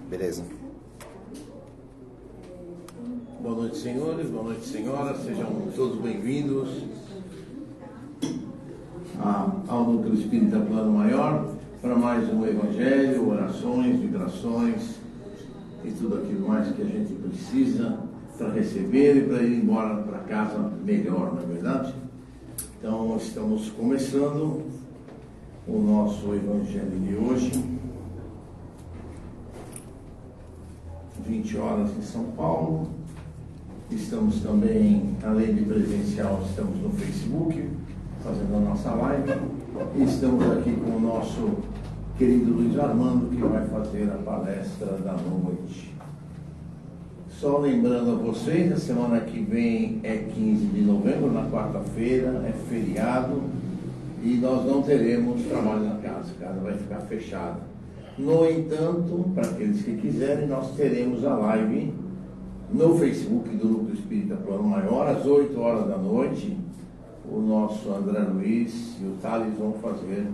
Beleza. Boa noite, senhores, boa noite, senhoras, sejam todos bem-vindos ao Núcleo Espírita Plano Maior para mais um Evangelho, orações, vibrações e tudo aquilo mais que a gente precisa para receber e para ir embora para casa melhor, não é verdade? Então, estamos começando o nosso Evangelho de hoje, 20 horas em São Paulo. Estamos também, além de presencial, estamos no Facebook, fazendo a nossa live. E estamos aqui com o nosso querido Luiz Armando, que vai fazer a palestra da noite. Só lembrando a vocês, a semana que vem é 15 de novembro, na quarta-feira, é feriado, e nós não teremos trabalho na casa, a casa vai ficar fechada. No entanto, para aqueles que quiserem, nós teremos a live no Facebook do Núcleo Espírita Plano Maior, às 8 horas da noite. O nosso André Luiz e o Thales vão fazer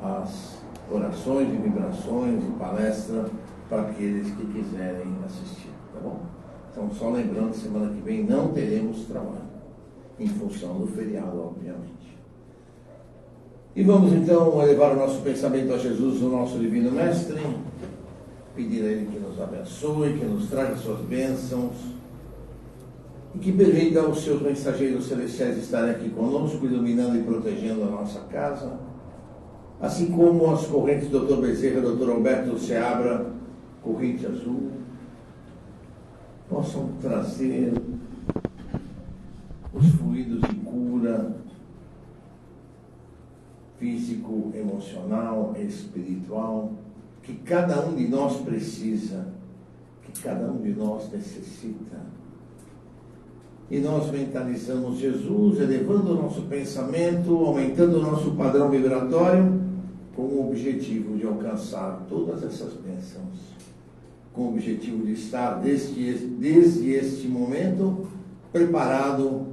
as orações e vibrações e palestra para aqueles que quiserem assistir, tá bom? Então, só lembrando, semana que vem não teremos trabalho, em função do feriado, obviamente. E vamos então elevar o nosso pensamento a Jesus, o nosso Divino Mestre, pedir a Ele que nos abençoe, que nos traga suas bênçãos e que permita aos seus mensageiros celestiais estarem aqui conosco, iluminando e protegendo a nossa casa, assim como as correntes do Dr. Bezerra, Dr. Alberto Seabra, corrente azul, possam trazer os fluidos de cura físico, emocional, espiritual, que cada um de nós precisa, que cada um de nós necessita. E nós mentalizamos Jesus, elevando o nosso pensamento, aumentando o nosso padrão vibratório, com o objetivo de alcançar todas essas bênçãos, com o objetivo de estar desde este momento preparados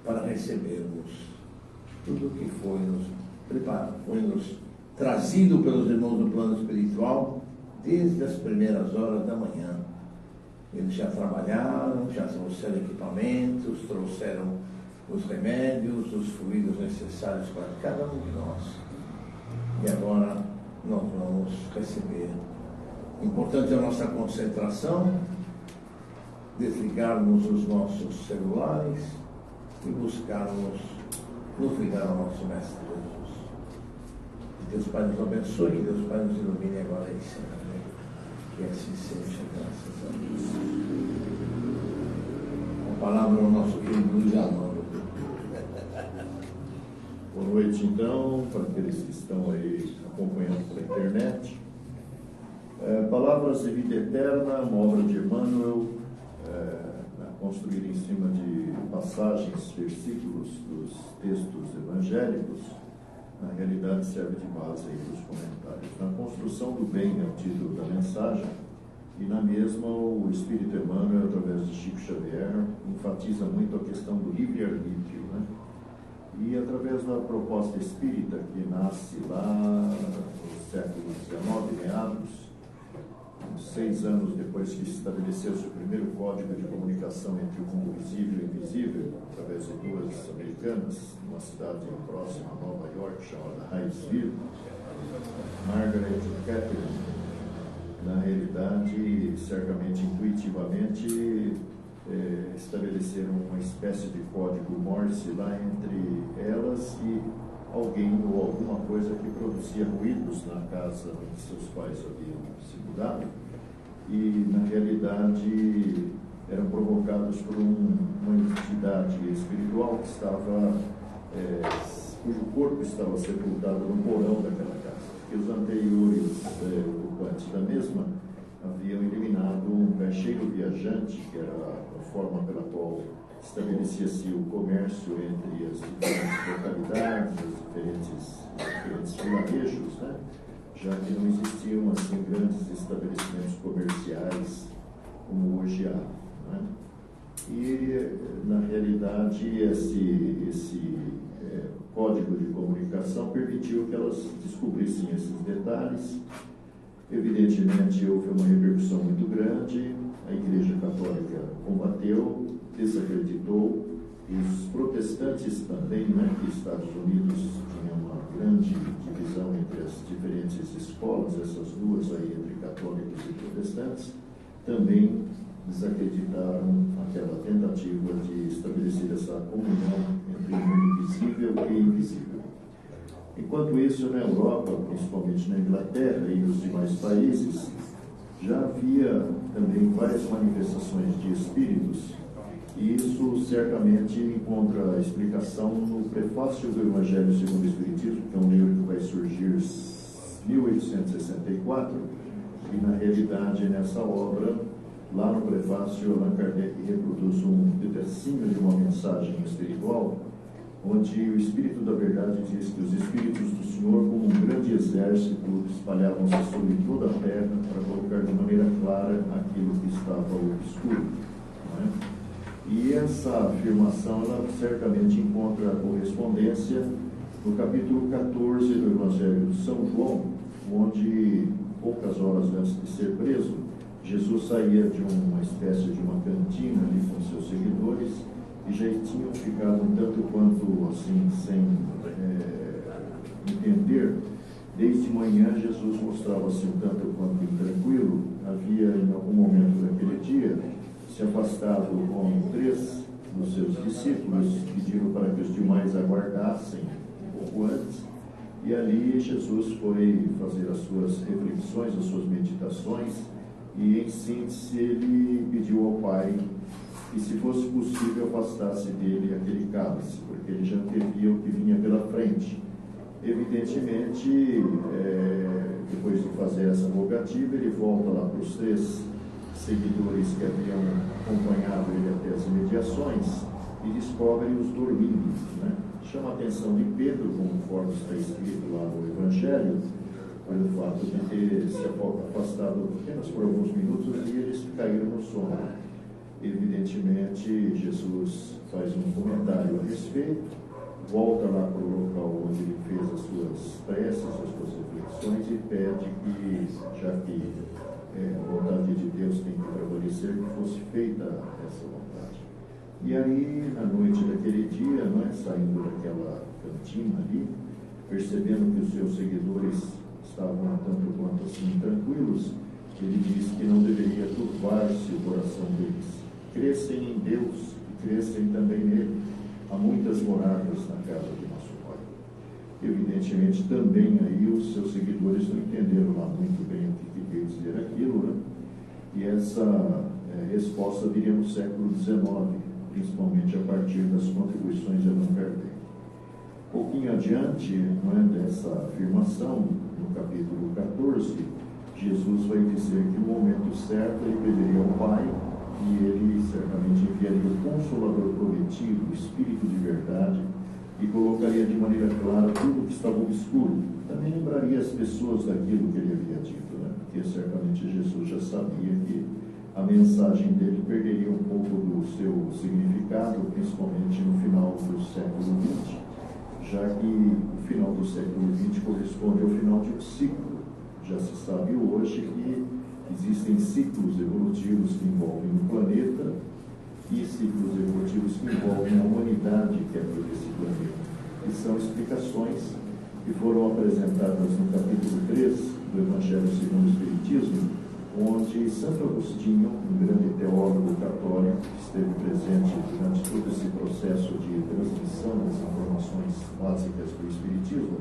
para recebermos tudo o que foi nos trazido pelos irmãos do plano espiritual desde as primeiras horas da manhã. Eles já trabalharam, já trouxeram equipamentos, trouxeram os remédios, os fluidos necessários para cada um de nós. E agora nós vamos receber. Importante a nossa concentração, desligarmos os nossos celulares e buscarmos no final o nosso Mestre Jesus. Que Deus Pai nos abençoe, que Deus Pai nos ilumine agora e sempre. Que assim seja, graças a Deus. A palavra ao nosso querido Luiz Armando. Boa noite, então, para aqueles que estão aí acompanhando pela internet. Palavras de Vida Eterna, uma obra de Emmanuel, construída em cima de passagens, versículos dos textos evangélicos. Na realidade, serve de base aí para os comentários. Na construção do bem é o título da mensagem, e na mesma o Espírito Emmanuel, através de Chico Xavier, enfatiza muito a questão do livre-arbítrio, né? E através da proposta espírita, que nasce lá no século XIX, meados, 6 anos depois que estabeleceu-se o primeiro código de comunicação entre o mundo visível e invisível, através de duas americanas, numa cidade próxima a Nova York, chamada Hyattsville, Margaret e Catherine, na realidade, certamente intuitivamente, estabeleceram uma espécie de código Morse lá entre elas e alguém ou alguma coisa que produzia ruídos na casa onde seus pais haviam se mudado, e na realidade eram provocados por uma entidade espiritual que estava, cujo corpo estava sepultado no porão daquela casa, porque os anteriores ocupantes da mesma haviam eliminado um caixeiro viajante, que era a forma pela qual estabelecia-se o comércio entre as diferentes localidades, os diferentes vilarejos, né? Já que não existiam assim grandes estabelecimentos comerciais como hoje há, né? E na realidade esse código de comunicação permitiu que elas descobrissem esses detalhes. Evidentemente, houve uma repercussão muito grande, a Igreja Católica combateu, desacreditou, os protestantes também, que os Estados Unidos tinha uma grande divisão entre as diferentes escolas, essas duas aí, entre católicos e protestantes, também desacreditaram aquela tentativa de estabelecer essa comunhão entre o mundo visível e invisível. Enquanto isso, na Europa, principalmente na Inglaterra e nos demais países, já havia também várias manifestações de espíritos, e isso certamente encontra explicação no prefácio do Evangelho segundo o Espiritismo, que é um livro que vai surgir em 1864, e na realidade, nessa obra, lá no prefácio, Allan Kardec reproduz um pedacinho de uma mensagem espiritual, onde o Espírito da Verdade diz que os Espíritos do Senhor, como um grande exército, espalhavam-se sobre toda a terra para colocar de maneira clara aquilo que estava obscuro. Não é? E essa afirmação, ela certamente encontra correspondência no capítulo 14 do Evangelho de São João, onde, poucas horas antes de ser preso, Jesus saía de uma espécie de uma cantina ali com seus seguidores e já tinham ficado um tanto quanto assim, sem entender. Desde manhã, Jesus mostrava-se um tanto quanto intranquilo. Havia, em algum momento daquele dia, se afastado com 3 dos seus discípulos, pediram para que os demais aguardassem um pouco antes, e ali Jesus foi fazer as suas reflexões, as suas meditações, e em síntese ele pediu ao Pai que, se fosse possível, afastasse dele aquele cálice, porque ele já antevia o que vinha pela frente. Evidentemente, depois de fazer essa rogativa, ele volta lá para os 3 seguidores que haviam acompanhado ele até as imediações e descobre-os dormindo. Chama a atenção de Pedro, conforme está escrito lá no Evangelho, pelo fato de ter se afastado apenas por alguns minutos e eles caíram no sono. Evidentemente, Jesus faz um comentário a respeito, volta lá para o local onde ele fez as suas preces, as suas reflexões e pede que, já que a vontade de Deus tem que prevalecer, que fosse feita essa vontade. E aí, na noite daquele dia, saindo daquela cantina ali, percebendo que os seus seguidores estavam tanto quanto assim tranquilos, ele disse que não deveria turbar-se o coração deles. Crescem em Deus e crescem também nele. Há muitas moradas na casa de nosso Pai. Evidentemente, também aí os seus seguidores não entenderam lá muito bem o que queria dizer aquilo, E essa resposta viria no século XIX, principalmente a partir das contribuições de Allan Kardec. Um pouquinho adiante, dessa afirmação, no capítulo 14, Jesus vai dizer que no momento certo ele pediria ao Pai e ele certamente enviaria o Consolador prometido, o Espírito de Verdade, e colocaria de maneira clara tudo que estava obscuro. Também lembraria as pessoas daquilo que ele havia dito, porque certamente Jesus já sabia que a mensagem dele perderia um pouco do seu significado, principalmente no final do século XX, já que o final do século XX corresponde ao final de um ciclo. Já se sabe hoje que existem ciclos evolutivos que envolvem o planeta e ciclos evolutivos que envolvem a humanidade que habita esse planeta. E são explicações que foram apresentadas no capítulo 3 do Evangelho segundo o Espiritismo, onde Santo Agostinho, um grande teólogo católico que esteve presente durante todo esse processo de transmissão das informações básicas do Espiritismo,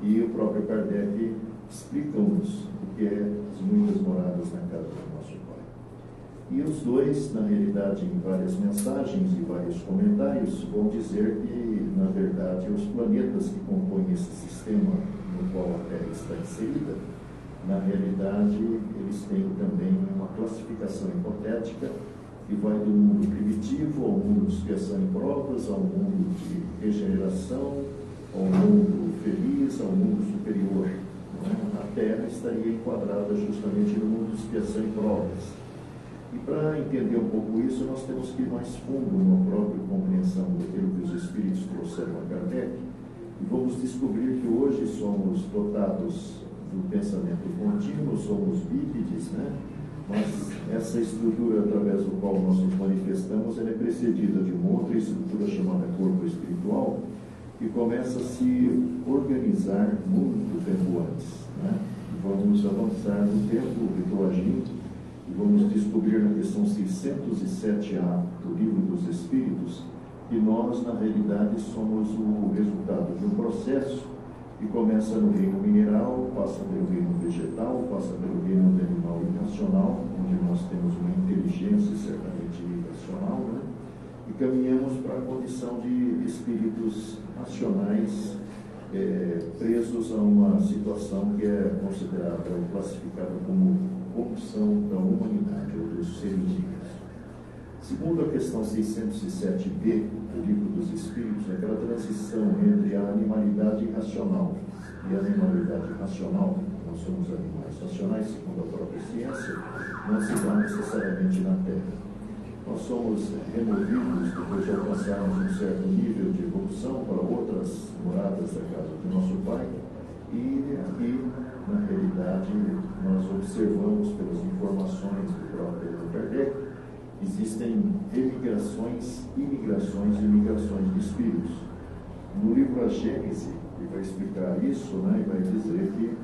e o próprio Kardec explicam-nos o que é as muitas moradas na casa do nosso Pai. E os dois, na realidade, em várias mensagens e vários comentários, vão dizer que, na verdade, os planetas que compõem esse sistema no qual a Terra está inserida, na realidade, eles têm também uma classificação hipotética que vai do mundo primitivo ao mundo de expiação e provas, ao mundo de regeneração, ao mundo feliz, ao mundo superior. A Terra estaria enquadrada justamente no mundo de expiação e provas. E para entender um pouco isso, nós temos que ir mais fundo na própria compreensão daquilo que os Espíritos trouxeram a Kardec, E vamos descobrir que hoje somos dotados do pensamento contínuo, somos bípedes, né? Mas essa estrutura através do qual nós nos manifestamos, ela é precedida de uma outra estrutura chamada corpo espiritual, que começa a se organizar muito tempo antes, né? Vamos avançar no tempo retroagindo e vamos descobrir na questão 607A do Livro dos Espíritos que nós, na realidade, somos o resultado de um processo que começa no reino mineral, passa pelo reino vegetal, passa pelo reino animal irracional, onde nós temos uma inteligência certamente irracional, né? E caminhamos para a condição de espíritos racionais, presos a uma situação que é considerada ou classificada como corrupção da humanidade ou dos seres humanos. Segundo a questão 607b do Livro dos Espíritos, aquela transição entre a animalidade racional e a animalidade racional, nós somos animais racionais, segundo a própria ciência, não se dá necessariamente na Terra. Nós somos removidos depois de alcançarmos um certo nível de evolução para outras moradas da casa do nosso Pai, e aqui, na realidade, nós observamos pelas informações do próprio Kardec, existem emigrações, imigrações e migrações de espíritos. No livro A Gênese, ele vai explicar isso, né, e vai dizer que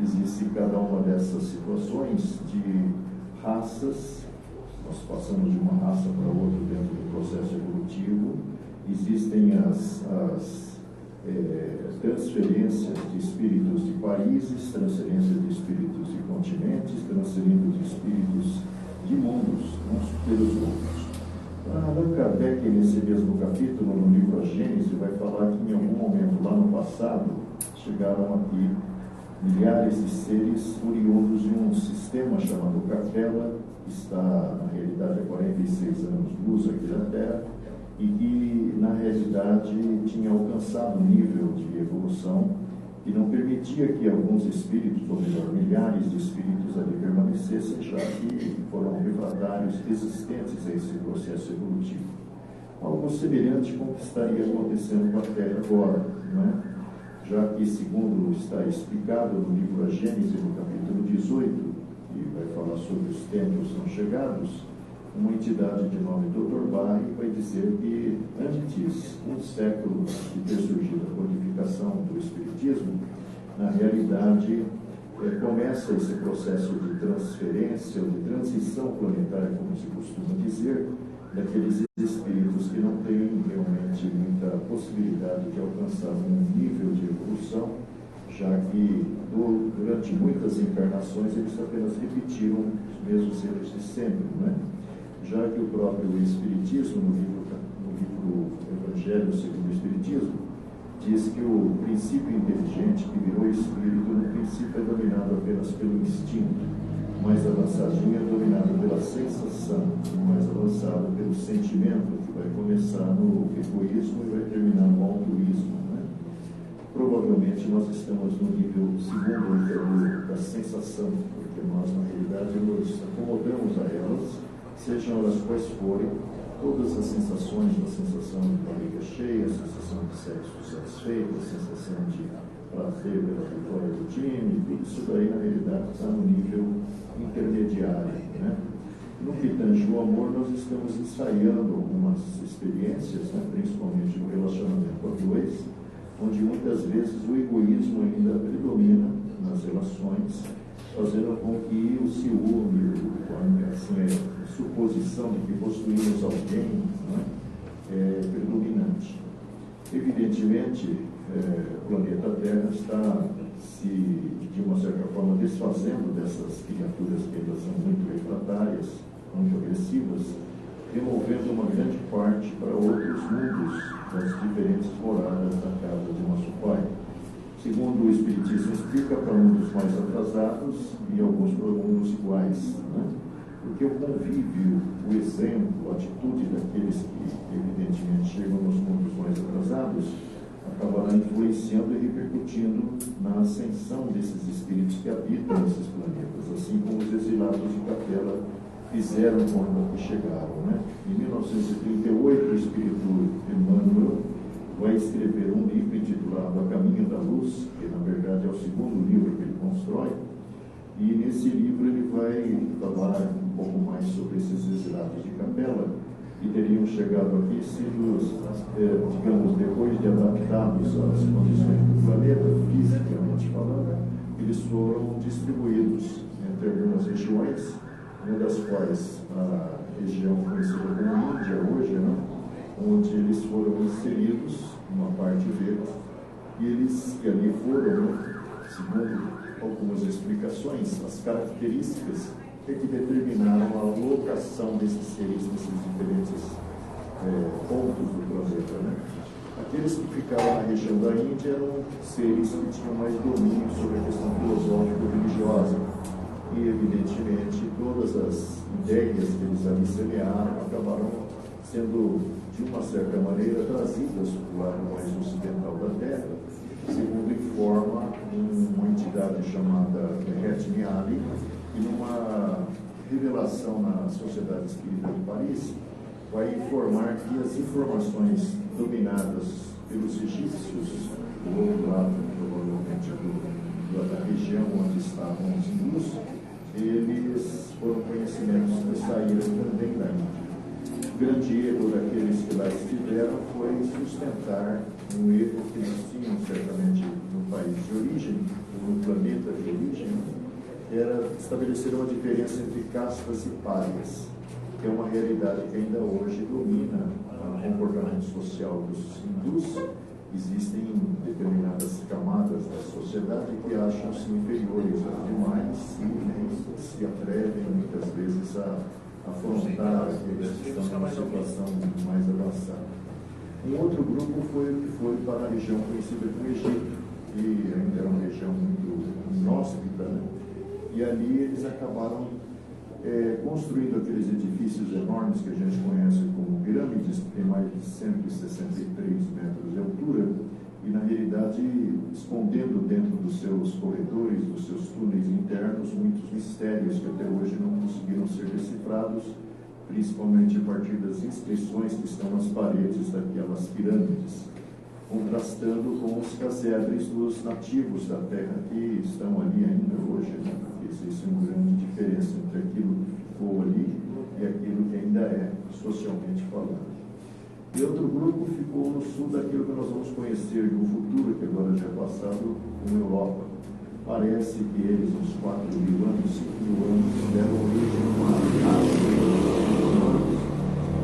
existe cada uma dessas situações de raças. Nós passamos de uma raça para outra dentro do processo evolutivo. Existem as transferências de espíritos de países, transferências de espíritos de continentes, transferências de espíritos de mundos, uns pelos outros. Allan Kardec, nesse mesmo capítulo, no livro A Gênese, vai falar que em algum momento lá no passado chegaram aqui milhares de seres oriundos de um sistema chamado Capela, que está, na realidade, há 46 anos-luz aqui na Terra, e que, na realidade, tinha alcançado um nível de evolução que não permitia que alguns espíritos, ou melhor, milhares de espíritos ali permanecessem, já que foram refratários resistentes a esse processo evolutivo. Algo semelhante com o que estaria acontecendo com a Terra agora, né? Já que, segundo está explicado no livro A Gênese, no capítulo 18, que vai falar sobre os tempos não chegados, uma entidade de nome Dr. Barry vai dizer que antes, um século de ter surgido a codificação do Espiritismo, na realidade começa esse processo de transferência ou de transição planetária, como se costuma dizer, daqueles espíritos que não têm realmente muita possibilidade de alcançar um nível de evolução, já que durante muitas encarnações eles apenas repetiram os mesmos erros de sempre, né? Já que o próprio Espiritismo, no livro Evangelho segundo o Espiritismo, diz que o princípio inteligente que virou espírito, no princípio é dominado apenas pelo instinto, o mais avançadinho é dominado pela sensação, o mais avançado pelo sentimento, que vai começar no egoísmo e vai terminar no altruísmo, né? Provavelmente nós estamos no nível segundo da sensação, porque nós, na realidade, nos acomodamos a elas, sejam elas quais forem, todas as sensações, a sensação de barriga cheia, a sensação de sexo satisfeito, a sensação de prazer pela vitória do time, tudo isso daí, na realidade, está no nível intermediário, né? No que tange o amor, nós estamos ensaiando algumas experiências, né, principalmente no relacionamento a dois, onde muitas vezes o egoísmo ainda predomina nas relações, fazendo com que o ciúme, a suposição de que possuímos alguém, né, é predominante. Evidentemente, o planeta Terra está se, de uma certa forma, desfazendo dessas criaturas que ainda são muito refratárias, muito agressivas, removendo uma grande parte para outros mundos das diferentes moradas da casa de nosso Pai. Segundo o Espiritismo explica, para mundos mais atrasados e alguns para mundos iguais, né? Porque o convívio, o exemplo, a atitude daqueles que evidentemente chegam nos mundos mais atrasados acabará influenciando e repercutindo na ascensão desses espíritos que habitam esses planetas, assim como os exilados de Capela fizeram quando aqui chegaram, né? Em 1938, o espírito Emmanuel vai escrever um livro intitulado A Caminho da Luz, que na verdade é o segundo livro que ele constrói, e nesse livro ele vai falar um pouco mais sobre esses exilados de Capela, que teriam chegado aqui, sido, digamos, depois de adaptados às condições do planeta, fisicamente falando, eles foram distribuídos entre algumas regiões, uma das quais a região conhecida como Índia hoje, né? Onde eles foram inseridos, uma parte deles, e eles que ali foram, segundo algumas explicações, as características que determinaram a locação desses seres nesses diferentes pontos do planeta, né? Aqueles que ficaram na região da Índia eram seres que tinham mais domínio sobre a questão filosófico-religiosa. E, evidentemente, todas as ideias que eles ali semearam acabaram sendo, de uma certa maneira, trazidas para o lado mais ocidental da Terra, segundo informa uma entidade chamada Mehet Miali, e numa revelação na Sociedade Espírita de Paris, vai informar que as informações dominadas pelos egípcios, do outro lado, provavelmente, da região onde estavam os hindus, eles foram conhecimentos que saíram também da Índia. O grande erro daqueles que lá estiveram foi sustentar um erro que nós tínhamos certamente no país de origem, ou no planeta de origem, era estabelecer uma diferença entre castas e párias, que é uma realidade que ainda hoje domina o comportamento social dos hindus. Existem determinadas camadas da sociedade que acham-se inferiores aos demais e se atrevem muitas vezes a afrontar aqueles que estão numa situação mais avançada. Um outro grupo foi para a região conhecida como Egito, que ainda era uma região muito inóspita, né? E ali eles acabaram construindo aqueles edifícios enormes que a gente conhece como pirâmides, que tem mais de 163 metros de altura, e na realidade escondendo dentro dos seus corredores, dos seus túneis internos, muitos mistérios que até hoje não conseguiram ser decifrados, principalmente a partir das inscrições que estão nas paredes daquelas pirâmides, contrastando com os casebres dos nativos da terra que estão ali ainda hoje, né? Existe uma grande diferença entre aquilo que ficou ali e aquilo que ainda é, socialmente falando. E outro grupo ficou no sul daquilo que nós vamos conhecer no futuro, que agora já é passado, como Europa. Parece que eles, uns 4.000 anos, 5.000 anos, deram origem a uma raça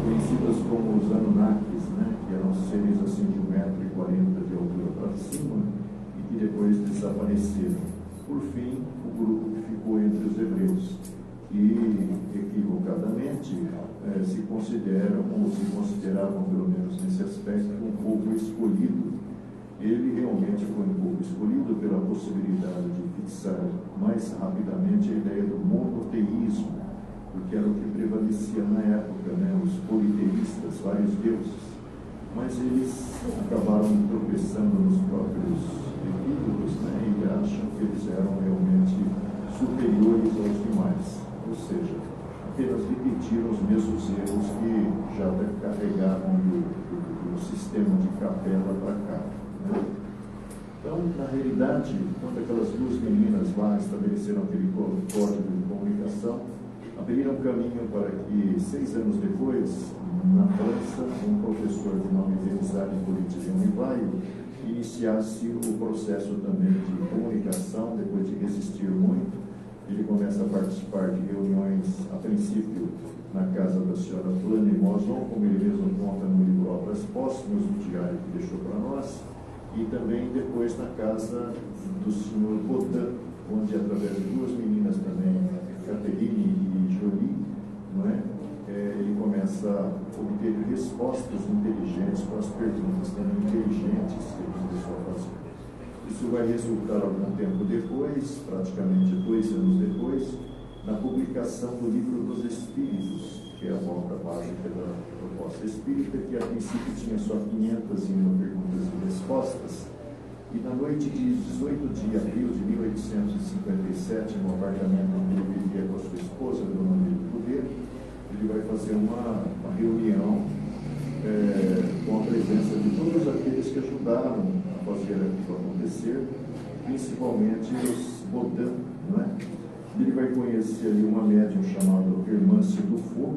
conhecidas como os Anunnakis, né? Que eram seres assim de 1,40 m de altura para cima e que depois desapareceram. Por fim, o grupo que ficou entre os hebreus, que equivocadamente se consideram, ou se consideravam, pelo menos nesse aspecto, um povo escolhido. Ele realmente foi um povo escolhido pela possibilidade de fixar mais rapidamente a ideia do monoteísmo, porque era o que prevalecia na época, né? Os politeístas, vários deuses. Mas eles acabaram tropeçando nos próprios equívocos, né? E acham que eles eram realmente superiores aos demais. Ou seja, apenas repetiram os mesmos erros que já carregavam do sistema de Capela para cá, né? Então, na realidade, quando aquelas duas meninas lá estabeleceram aquele código de comunicação, abriram caminho para que, 6 anos depois, na França, um professor de nome Denizade Rivaio iniciasse o processo também de comunicação. Depois de resistir muito, ele começa a participar de reuniões, a princípio, na casa da senhora Flane Moson, como ele mesmo conta no livro Obras Póstumas, no diário que deixou para nós, e também depois na casa do senhor Botan, onde, através de duas meninas também, Caterine e Jolie, não é? Ele começa a obter respostas inteligentes para as perguntas também inteligentes que ele começou a fazer. Isso vai resultar algum tempo depois, praticamente 2 anos depois, na publicação do Livro dos Espíritos, que é a volta básica da proposta espírita, que a princípio tinha só 501 perguntas e respostas. E na noite de 18 de abril de 1857, no apartamento onde ele vivia com a sua esposa, Dona Maria do Poder, ele vai fazer uma reunião com a presença de todos aqueles que ajudaram a fazer aquilo acontecer, principalmente os Botan, não é? Ele vai conhecer ali uma médium chamada Hermance Dufour,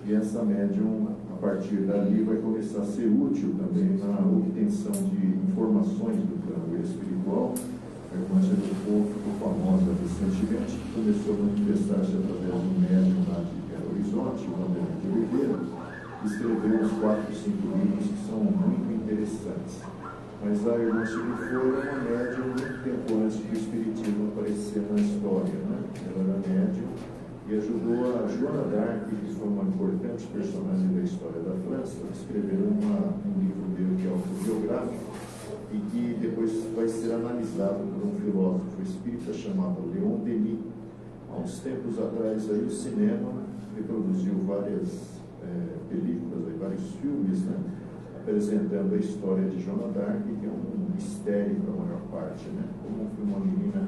e essa médium, a partir dali, vai começar a ser útil também na obtenção de informações do plano espiritual. A Hermance Dufour ficou famosa recentemente, que começou a manifestar-se através de um médium lá de Belo Horizonte, o André de Oliveira, que escreveu uns 4, 5 livros que são muito interessantes. Mas a Hermance Dufour era uma médium muito tempo antes do Espiritismo aparecer na história, né? Ela era médium e ajudou a Joana d'Arc, que foi uma importante personagem da história da França, a escrever um livro meio que autobiográfico e que depois vai ser analisado por um filósofo espírita chamado Leon Denis. Há uns tempos atrás, aí, o cinema reproduziu várias películas, vários filmes, né? Apresentando a história de Joana d'Arc, que é um mistério para a maior parte, né? Como foi uma menina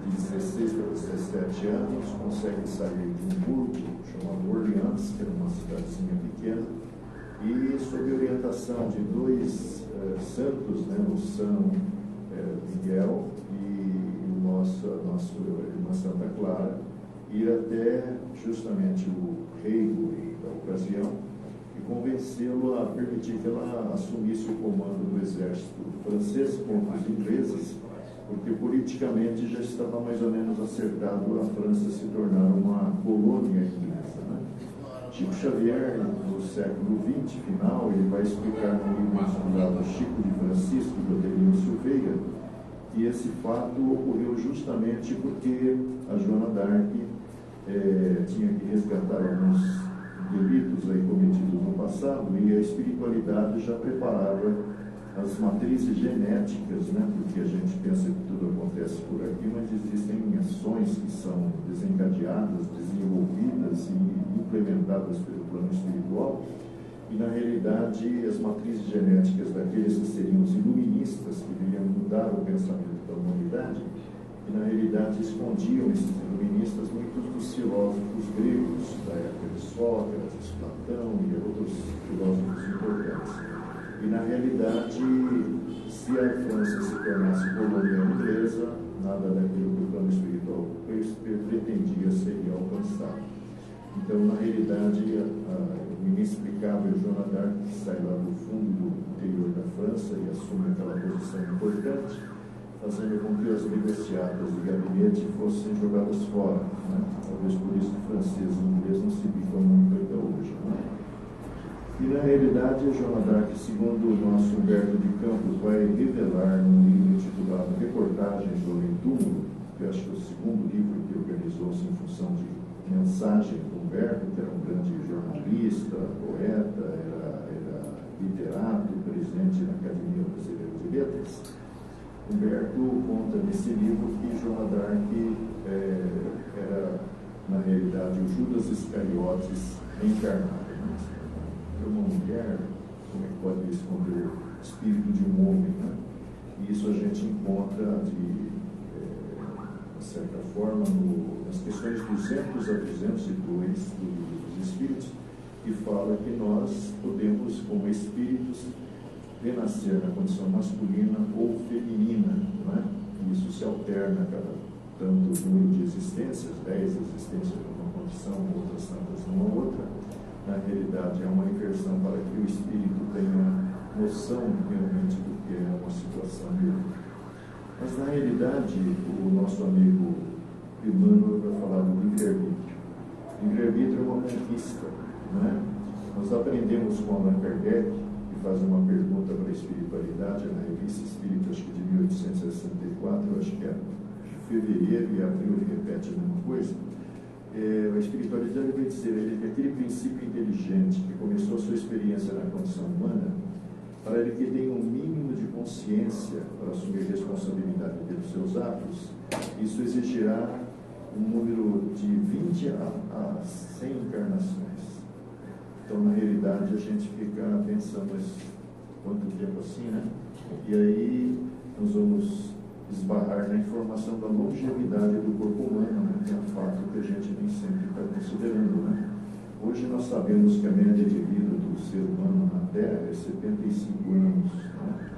de 16 para 17 anos, consegue sair de um burgo chamado Orleans, que era uma cidadezinha pequena, e sob orientação de dois santos, né? O São Miguel e o nosso irmã Santa Clara, ir até justamente o rei da ocasião, convencê-lo a permitir que ela assumisse o comando do exército francês contra os ingleses, porque politicamente já estava mais ou menos acertado a França se tornar uma colônia inglesa, né? Chico Xavier, no século XX, final, ele vai explicar no livro intitulado Chico de Francisco, do Adelino Silveira, que esse fato ocorreu justamente porque a Joana d'Arc tinha que resgatar alguns delitos aí cometidos no passado, e a espiritualidade já preparava as matrizes genéticas, né? Porque a gente pensa que tudo acontece por aqui, mas existem ações que são desencadeadas, desenvolvidas e implementadas pelo plano espiritual, e na realidade as matrizes genéticas daqueles que seriam os iluministas, que viriam mudar o pensamento da humanidade, e na realidade escondiam esses iluministas muitos dos filósofos gregos da época de Sócrates, Platão e outros filósofos importantes. E na realidade, se a França se tornasse colônia inglesa, nada daquilo que o plano espiritual pretendia seria alcançado. Então, na realidade, o inexplicável Joana d'Arc, que sai lá do fundo do interior da França e assume aquela posição importante, fazendo com que as negociatas de gabinete fossem jogadas fora, né? Talvez por isso que francês e inglês não se bicam muito até hoje, né? E na realidade, a Joana d'Arc, segundo o nosso Humberto de Campos, vai revelar num livro intitulado Reportagens do Além-Túmulo, que eu acho que é o segundo livro que organizou-se em função de mensagem do Humberto, que era um grande jornalista, poeta, era literato, presidente da Academia Brasileira de Letras. Humberto conta nesse livro que Joana d'Arc era, na realidade, o Judas Iscariotes encarnado. Né? Uma mulher, como é que pode esconder o espírito de um homem? Né? E isso a gente encontra, de certa forma, nas questões 200 a 202 dos Espíritos, que fala que nós podemos, como espíritos, renascer na condição masculina ou feminina, não é? E isso se alterna cada tanto número de existências, 10 existências numa condição, outras tantas numa outra. Na realidade, é uma inversão para que o espírito tenha noção realmente do que é uma situação dele. Mas, na realidade, o nosso amigo Emmanuel vai falar do livre-arbítrio. Livre-arbítrio é uma conquista, não é? Nós aprendemos com Allan Kardec, que faz uma pergunta para a espiritualidade, na Revista Espírita, acho que de 1864, acho que é fevereiro e abril, ele repete a mesma coisa. A espiritualidade vai dizer que aquele princípio inteligente que começou a sua experiência na condição humana, para ele que tenha um mínimo de consciência para assumir responsabilidade pelos seus atos, isso exigirá um número de 20 a 100 encarnações. Então, na realidade, a gente fica pensando, mas quanto tempo assim, né? E aí nós vamos esbarrar na informação da longevidade do corpo humano, né? Que é um fato que a gente nem sempre está considerando, né? Hoje nós sabemos que a média de vida do ser humano na Terra é 75 anos. Né?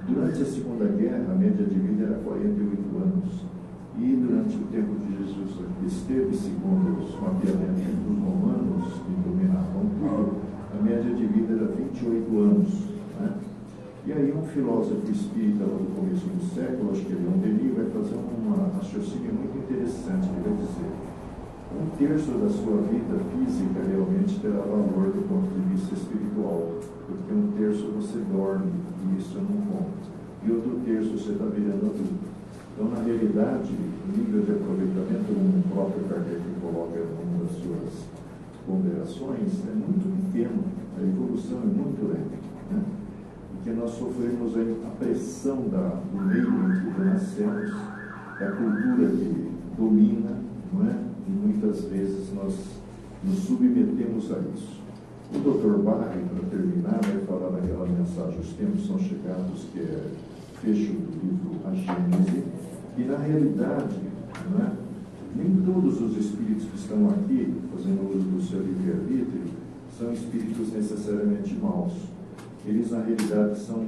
Durante a Segunda Guerra, a média de vida era 48 anos. E durante o tempo que Jesus aqui esteve, segundo os mapeamentos dos romanos, que dominavam tudo, a média de vida era 28 anos. Né? E aí um filósofo espírita lá do começo do século, acho que Leon Denis, vai fazer um raciocínio muito interessante. Ele vai dizer: 1/3 da sua vida física realmente terá valor do ponto de vista espiritual, porque 1/3 você dorme, e isso eu não conto. E outro terço você está virando adulto. Então, na realidade, o nível de aproveitamento, como o próprio Kardec coloca em uma das suas ponderações, é muito pequeno. A evolução é muito lenta, né? Porque nós sofremos a pressão do meio em que nascemos, da cultura que domina, não é? E muitas vezes nós nos submetemos a isso. O Dr. Barry, para terminar, vai falar daquela mensagem: os tempos são chegados, que é fecho do livro A Gênese, e na realidade, não é? Nem todos os espíritos que estão aqui, fazendo uso do seu livre-arbítrio, são espíritos necessariamente maus. Eles, na realidade, são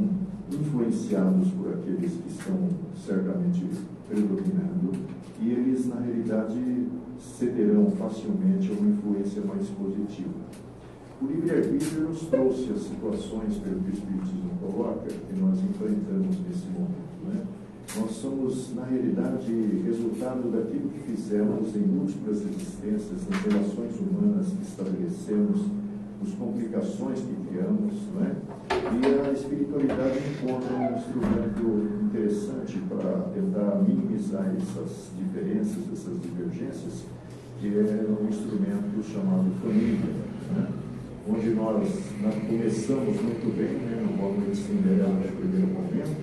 influenciados por aqueles que estão certamente predominando, e eles, na realidade, cederão facilmente a uma influência mais positiva. O livre-arbítrio nos trouxe as situações, pelo que o Espiritismo coloca, que nós enfrentamos nesse momento, né? Nós somos, na realidade, resultado daquilo que fizemos em múltiplas existências, nas relações humanas que estabelecemos, nas complicações que criamos, né? E a espiritualidade encontra um instrumento interessante para tentar minimizar essas diferenças, essas divergências, que é um instrumento chamado família, né? Onde nós começamos muito bem, né? No modo de Cinderela no primeiro momento,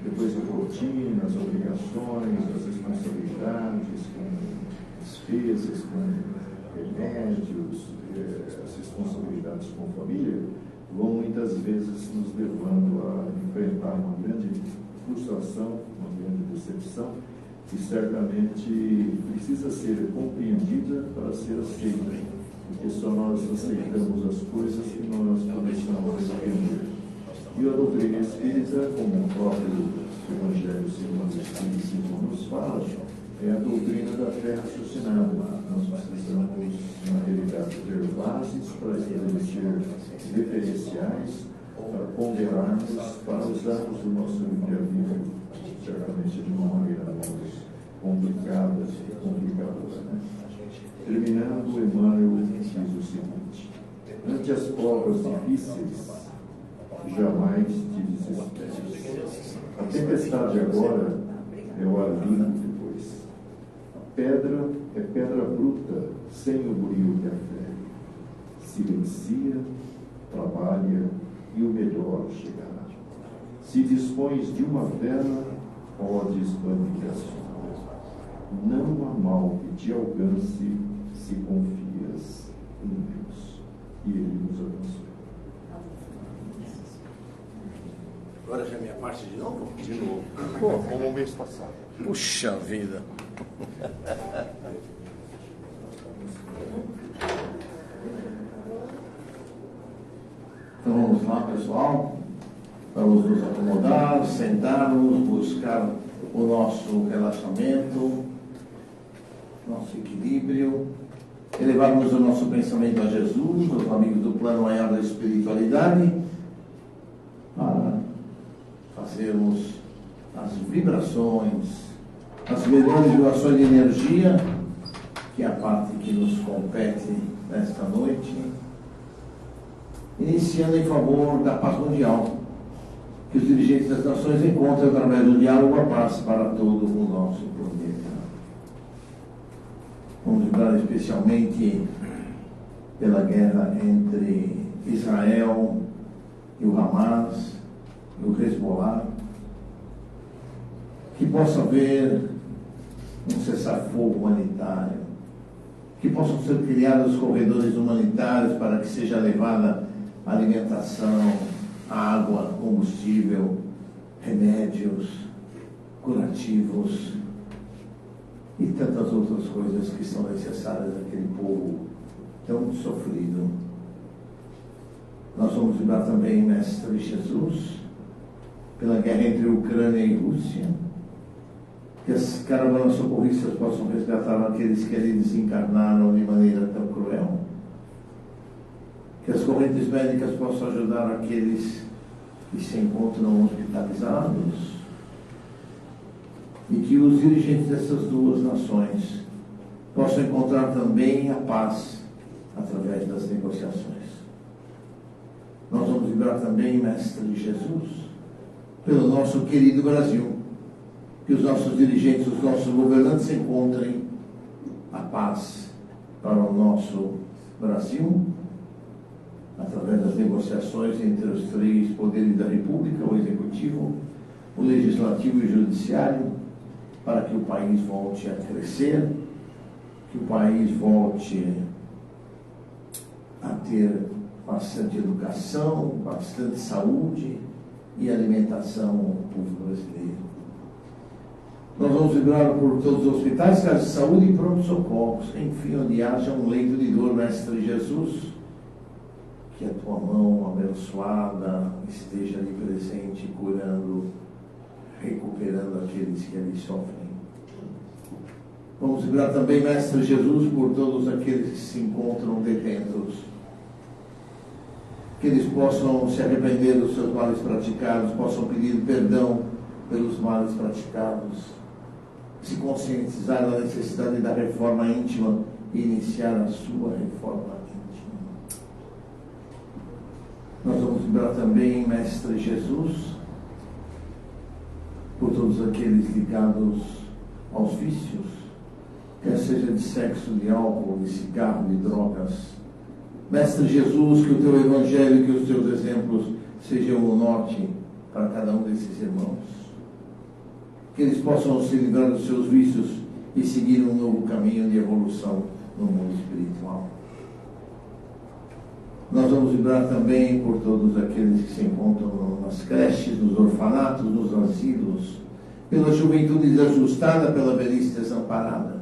depois a rotina, as obrigações, as responsabilidades, com despesas, com remédios, as responsabilidades com a família, vão muitas vezes nos levando a enfrentar uma grande frustração, uma grande decepção, que certamente precisa ser compreendida para ser aceita, porque só nós aceitamos as coisas que nós começamos a entender. E a doutrina espírita, como o próprio Evangelho segundo o Espiritismo nos fala, é a doutrina da fé raciocinada. Nós precisamos, na realidade, ter bases para estabelecer referenciais, para ponderarmos, para usarmos o nosso livre-arbítrio, certamente de uma maneira menos complicada e complicadora, né? Terminando, Emmanuel diz o seguinte: ante as provas difíceis, jamais te desesperes. A tempestade agora é o alívio depois. A pedra é pedra bruta, sem o brilho que a fere. Silencia, trabalha e o melhor chegará. Se dispões de uma vela, podes banir as chamas. Não há mal que te alcance se confias em Deus. E Ele nos abençoe. Agora já é minha parte de novo? De novo. Pô, como o mês passado. Puxa vida! Então vamos lá, pessoal. Vamos nos acomodar, sentarmos, buscar o nosso relaxamento, nosso equilíbrio, elevarmos o nosso pensamento a Jesus, aos amigos do plano maior da espiritualidade, para fazermos as vibrações, as melhores vibrações de energia, que é a parte que nos compete nesta noite, iniciando em favor da paz mundial, que os dirigentes das nações encontrem através do diálogo a paz para todo o nosso planeta. Vamos vibrar especialmente pela guerra entre Israel e o Hamas, e o Hezbollah, que possa haver um cessar-fogo humanitário, que possam ser criados corredores humanitários para que seja levada alimentação, água, combustível, remédios, curativos e tantas outras coisas que são necessárias àquele povo tão sofrido. Nós vamos vibrar também, Mestre Jesus, pela guerra entre Ucrânia e Rússia, que as caravanas socorristas possam resgatar aqueles que ali desencarnaram de maneira tão cruel, que as correntes médicas possam ajudar aqueles que se encontram hospitalizados, e que os dirigentes dessas duas nações possam encontrar também a paz através das negociações. Nós vamos vibrar também, Mestre Jesus, pelo nosso querido Brasil, que os nossos dirigentes, os nossos governantes encontrem a paz para o nosso Brasil, através das negociações entre os três poderes da República, o Executivo, o Legislativo e o Judiciário, para que o país volte a crescer, que o país volte a ter bastante educação, bastante saúde e alimentação ao povo brasileiro. Nós vamos vibrar por todos os hospitais, casas de saúde e pronto-socorros, enfim, onde haja um leito de dor, Mestre Jesus, que a tua mão abençoada esteja ali presente, curando, recuperando aqueles que ali sofrem. Vamos vibrar também, Mestre Jesus, por todos aqueles que se encontram detentos, que eles possam se arrepender dos seus males praticados, possam pedir perdão pelos males praticados, se conscientizar da necessidade da reforma íntima e iniciar a sua reforma íntima. Nós vamos vibrar também, Mestre Jesus, por todos aqueles ligados aos vícios, quer seja de sexo, de álcool, de cigarro, de drogas. Mestre Jesus, que o teu Evangelho, que os teus exemplos sejam o norte para cada um desses irmãos. Que eles possam se livrar dos seus vícios e seguir um novo caminho de evolução no mundo espiritual. Nós vamos vibrar também por todos aqueles que se encontram nas creches, nos orfanatos, nos asilos, pela juventude desajustada, pela velhice desamparada.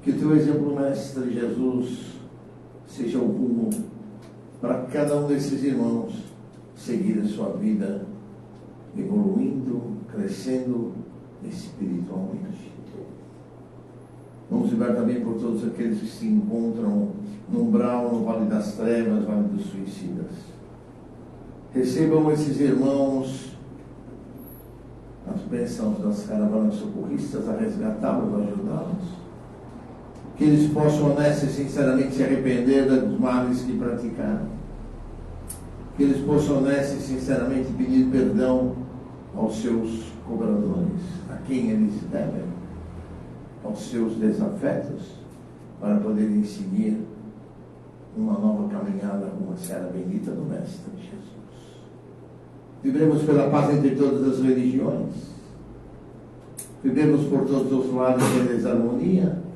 Que o teu exemplo, Mestre Jesus, seja o rumo para cada um desses irmãos seguir a sua vida evoluindo, crescendo espiritualmente. Vamos vibrar também por todos aqueles que se encontram no umbral, no Vale das Trevas, Vale dos Suicidas. Recebam esses irmãos as bênçãos das caravanas socorristas a resgatá-los, a ajudá-los. Que eles possam honesta e sinceramente se arrepender dos males que praticaram. Que eles possam honesta e sinceramente pedir perdão aos seus cobradores, a quem eles devem, aos seus desafetos, para poderem seguir uma nova caminhada rumo à seara bendita do Mestre Jesus. Vibremos pela paz entre todas as religiões. Vibremos por todos os lados em desarmonia.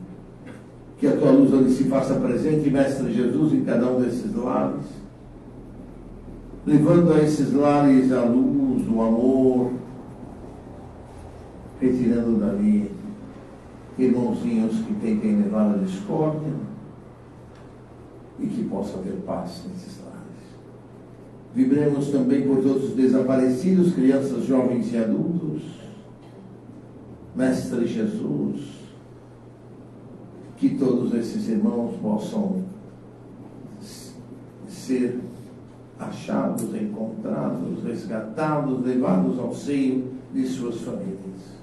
Que a tua luz ali se faça presente, Mestre Jesus, em cada um desses lares, levando a esses lares a luz, o amor, retirando dali irmãozinhos que tentem levar a discórdia, e que possa haver paz nesses lares. Vibremos também por todos os desaparecidos, crianças, jovens e adultos. Mestre Jesus, que todos esses irmãos possam ser achados, encontrados, resgatados, levados ao seio de suas famílias.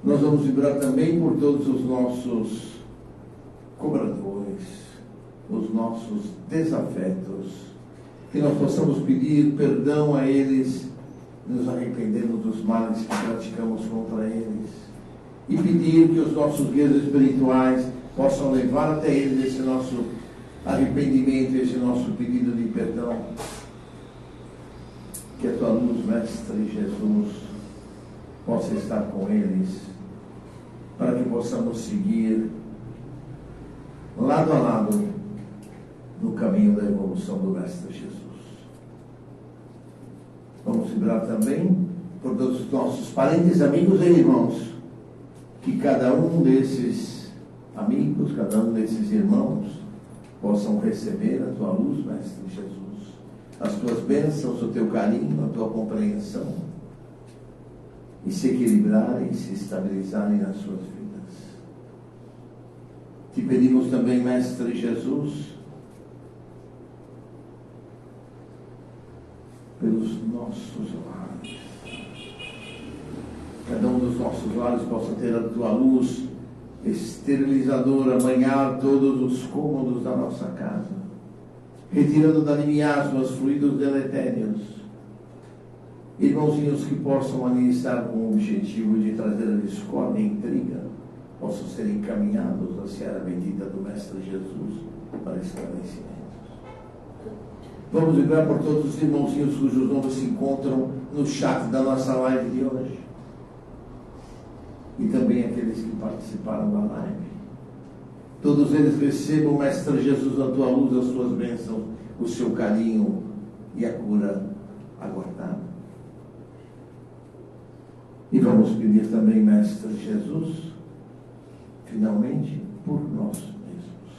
Nós vamos vibrar também por todos os nossos cobradores, os nossos desafetos, que nós possamos pedir perdão a eles, nos arrependendo dos males que praticamos contra eles, e pedir que os nossos guias espirituais possam levar até eles esse nosso arrependimento, esse nosso pedido de perdão. Que a tua luz, Mestre Jesus, possa estar com eles, para que possamos seguir lado a lado no caminho da evolução do Mestre Jesus. Vamos vibrar também por todos os nossos parentes, amigos e irmãos, que cada um desses amigos, cada um desses irmãos possam receber a tua luz, Mestre Jesus, as tuas bênçãos, o teu carinho, a tua compreensão, e se equilibrarem e se estabilizarem nas suas vidas. Te pedimos também, Mestre Jesus, pelos nossos lares. Cada um dos nossos lares possa ter a tua luz esterilizadora, banhar todos os cômodos da nossa casa, retirando dali miasmas, fluidos deletérios. Irmãozinhos que possam administrar com o objetivo de trazer a discórdia e a intriga, possam ser encaminhados à seara bendita do Mestre Jesus para esclarecimentos. Vamos lembrar por todos os irmãozinhos cujos nomes se encontram no chat da nossa live de hoje. E também aqueles que participaram da live. Todos eles recebam, Mestre Jesus, a tua luz, as suas bênçãos, o seu carinho e a cura aguardada. E vamos pedir também, Mestre Jesus, finalmente, por nós mesmos.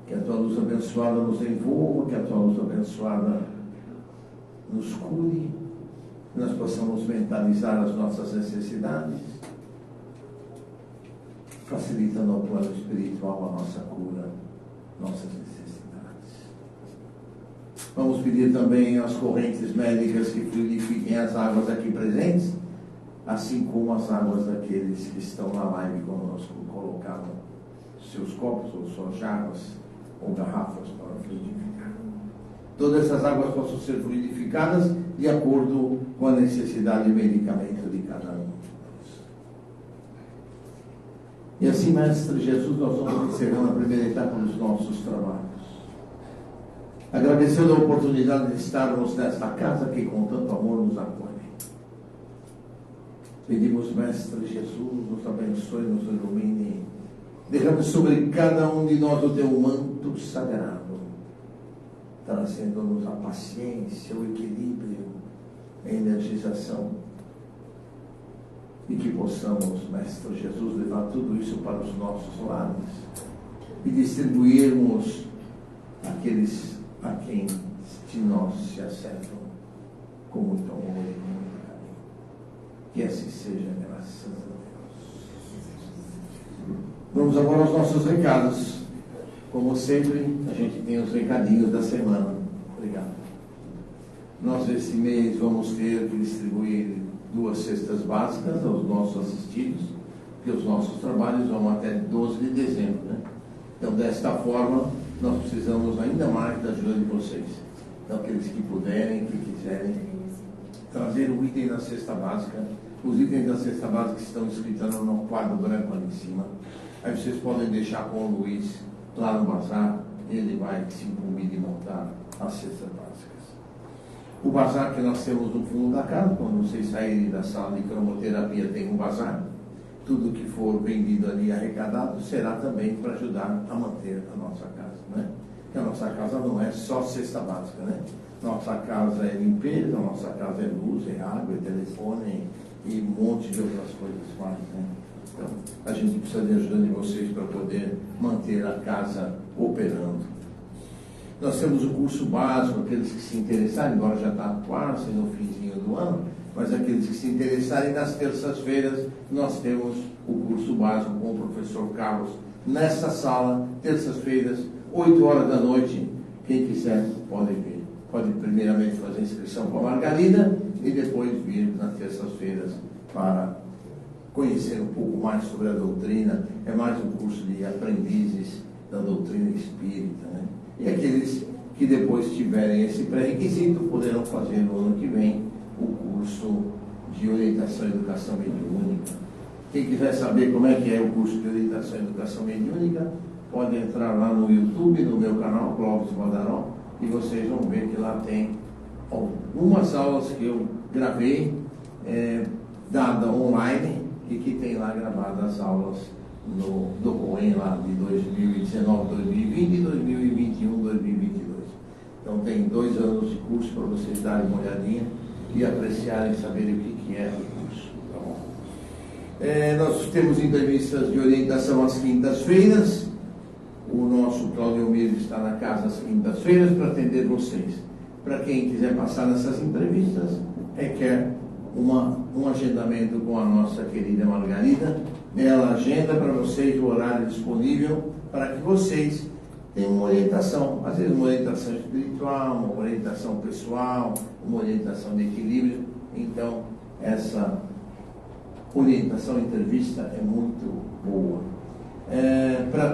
Que a tua luz abençoada nos envolva, que a tua luz abençoada nos cure, que nós possamos mentalizar as nossas necessidades, facilitando ao plano espiritual a nossa cura, nossas necessidades. Vamos pedir também às correntes médicas que fluidifiquem as águas aqui presentes, assim como as águas daqueles que estão na live conosco, colocaram seus copos ou suas jarras ou garrafas para fluidificar. Todas essas águas possam ser fluidificadas de acordo com a necessidade e medicamento de cada um. E assim, Mestre Jesus, nós vamos encerrando a primeira etapa dos nossos trabalhos. Agradecendo a oportunidade de estarmos nesta casa que com tanto amor nos acolhe. Pedimos, Mestre Jesus, nos abençoe, nos ilumine. Derrame sobre cada um de nós o teu manto sagrado, trazendo-nos a paciência, o equilíbrio, a energização. E que possamos, Mestre Jesus, levar tudo isso para os nossos lares e distribuirmos aqueles a quem de nós se acertam com muito amor e com muito carinho. Que assim seja, graças a Deus. Vamos agora aos nossos recados. Como sempre, a gente tem os recadinhos da semana. Obrigado. Nós, esse mês, vamos ter que distribuir 2 cestas básicas aos nossos assistidos, porque os nossos trabalhos vão até 12 de dezembro, né? Então, desta forma, nós precisamos ainda mais da ajuda de vocês. Então, aqueles que puderem, que quiserem, trazer o item da cesta básica. Os itens da cesta básica estão escritos no quadro branco ali em cima. Aí vocês podem deixar com o Luiz lá no bazar, ele vai se incumbir de montar as cestas básicas. O bazar que nós temos no fundo da casa, quando vocês saírem da sala de cromoterapia, tem um bazar. Tudo que for vendido ali arrecadado será também para ajudar a manter a nossa casa, né? Porque a nossa casa não é só cesta básica, né? Nossa casa é limpeza, nossa casa é luz, é água, é telefone e um monte de outras coisas mais, né? Então, a gente precisa de ajuda de vocês para poder manter a casa operando. Nós temos o curso básico, aqueles que se interessarem, agora já está quase no finzinho do ano, mas aqueles que se interessarem, nas terças-feiras nós temos o curso básico com o professor Carlos nessa sala, terças-feiras, 8 horas da noite. Quem quiser pode vir. Pode primeiramente fazer inscrição com a Margarida e depois vir nas terças-feiras para conhecer um pouco mais sobre a doutrina. É mais um curso de aprendizes da doutrina espírita, né? E aqueles que depois tiverem esse pré-requisito poderão fazer no ano que vem o curso de orientação e educação mediúnica. Quem quiser saber como é que é o curso de orientação e educação mediúnica, pode entrar lá no YouTube, no meu canal, Clóvis Badaró, e vocês vão ver que lá tem algumas aulas que eu gravei, dada online, e que tem lá gravadas as aulas do COEN lá de 2019, 2020 e 2021, 2022. Então tem 2 anos de curso para vocês darem uma olhadinha e apreciarem, saberem o que é o curso. Tá bom? Nós temos entrevistas de orientação às quintas-feiras. O nosso Cláudio Almeida está na casa às quintas-feiras para atender vocês. Para quem quiser passar nessas entrevistas, requer um agendamento com a nossa querida Margarida. Ela agenda para vocês o horário disponível para que vocês tenham uma orientação, às vezes uma orientação espiritual, uma orientação pessoal, uma orientação de equilíbrio. Então, essa orientação, entrevista é muito boa.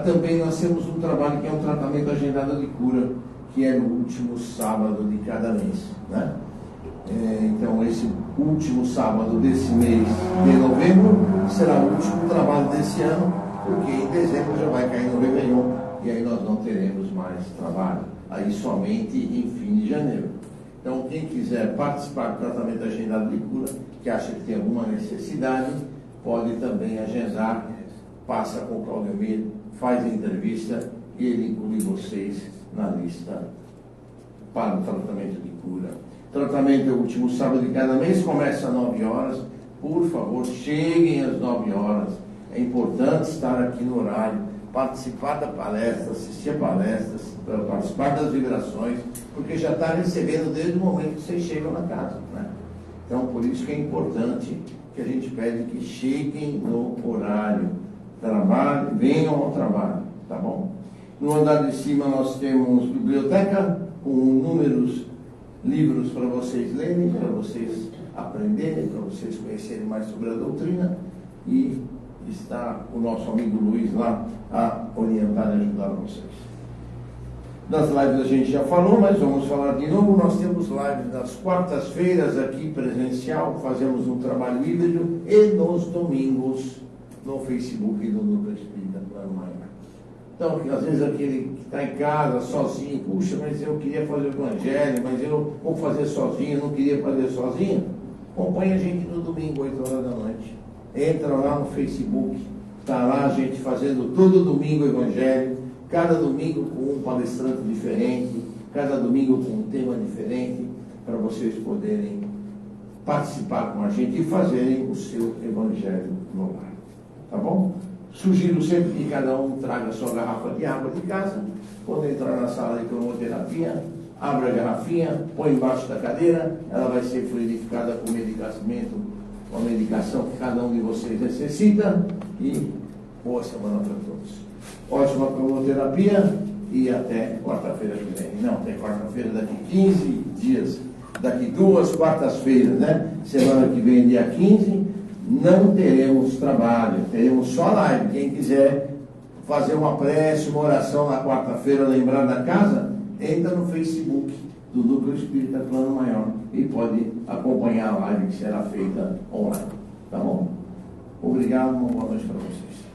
Também nós temos um trabalho que é um tratamento agendado de cura, que é no último sábado de cada mês, né? Então, esse último sábado desse mês de novembro será o último trabalho desse ano, porque em dezembro já vai cair no Réveillon e aí nós não teremos mais trabalho, aí somente em fim de janeiro. Então, quem quiser participar do tratamento agendado de cura, que acha que tem alguma necessidade, pode também agendar, passa com o Cláudio Almeida, faz a entrevista e ele inclui vocês na lista para o tratamento de cura. O tratamento é o último sábado de cada mês, começa às 9 horas. Por favor, cheguem às 9 horas. É importante estar aqui no horário, participar da palestra, assistir a palestras, participar das vibrações, porque já está recebendo desde o momento que vocês chegam na casa, né? Então, por isso que é importante que a gente pede que cheguem no horário, trabalhem, venham ao trabalho, tá bom? No andar de cima nós temos biblioteca com inúmeros livros para vocês lerem, para vocês aprenderem, para vocês conhecerem mais sobre a doutrina, e está o nosso amigo Luiz lá a orientar e ajudar vocês. Das lives a gente já falou, mas vamos falar de novo. Nós temos lives nas quartas-feiras aqui presencial, fazemos um trabalho híbrido, e nos domingos no Facebook do Núcleo Espírita Plano Maior. Então, às vezes aquele que está em casa sozinho, puxa, mas eu queria fazer o Evangelho, mas eu vou fazer sozinho, não queria fazer sozinho. Acompanhe a gente no domingo, 8 horas da noite. Entra lá no Facebook, está lá a gente fazendo todo domingo o Evangelho, cada domingo com um palestrante diferente, cada domingo com um tema diferente, para vocês poderem participar com a gente e fazerem o seu Evangelho no lar. Tá bom? Sugiro sempre que cada um traga a sua garrafa de água de casa. Quando entrar na sala de cromoterapia, abra a garrafinha, põe embaixo da cadeira, ela vai ser fluidificada com medicamento, com a medicação que cada um de vocês necessita, e boa semana para todos. Ótima cromoterapia e até quarta-feira que vem. Não, até quarta-feira, daqui 15 dias, daqui 2 quartas-feiras, né? Semana que vem, dia 15, não teremos trabalho, teremos só live. Quem quiser fazer uma prece, uma oração na quarta-feira, lembrar da casa, entra no Facebook do Núcleo Espírita Plano Maior e pode acompanhar a live que será feita online. Tá bom? Obrigado, uma boa noite para vocês.